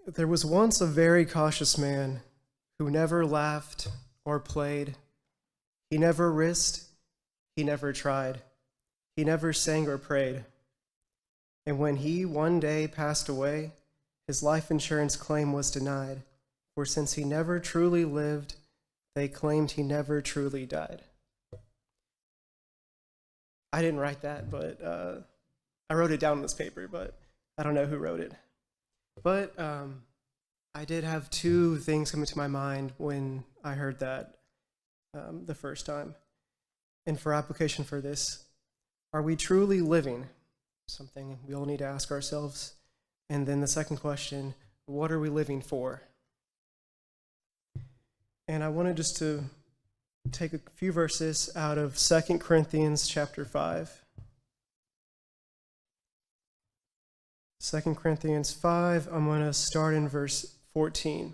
There was once a very cautious man who never laughed or played. He never risked, he never tried. He never sang or prayed. And when he one day passed away, his life insurance claim was denied, for since he never truly lived, they claimed he never truly died. I didn't write that, but I wrote it down on this paper, but I don't know who wrote it. But I did have two things coming to my mind when I heard that the first time. And for application for this, are we truly living? Something we all need to ask ourselves. And then the second question, what are we living for? And I wanted just to take a few verses out of 2 Corinthians chapter 5. 2 Corinthians 5, I'm going to start in verse 14.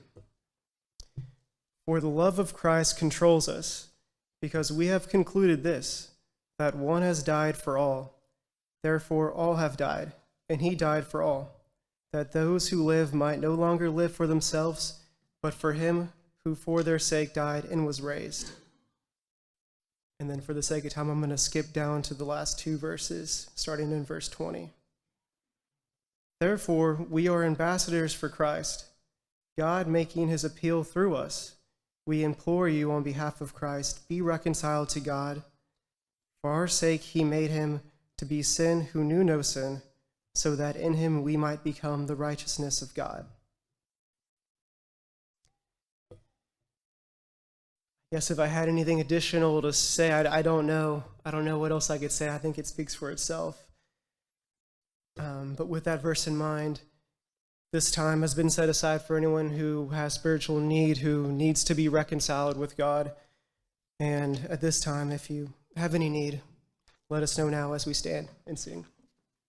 For the love of Christ controls us, because we have concluded this, that one has died for all. Therefore all have died, and he died for all, that those who live might no longer live for themselves, but for him who for their sake died and was raised. And then for the sake of time, I'm going to skip down to the last two verses, starting in verse 20. Therefore, we are ambassadors for Christ, God making his appeal through us. We implore you on behalf of Christ, be reconciled to God. For our sake he made him to be sin who knew no sin, so that in him we might become the righteousness of God. I guess if I had anything additional to say, I don't know. I don't know what else I could say. I think it speaks for itself. But with that verse in mind, this time has been set aside for anyone who has spiritual need, who needs to be reconciled with God. And at this time, if you have any need, let us know now as we stand and sing.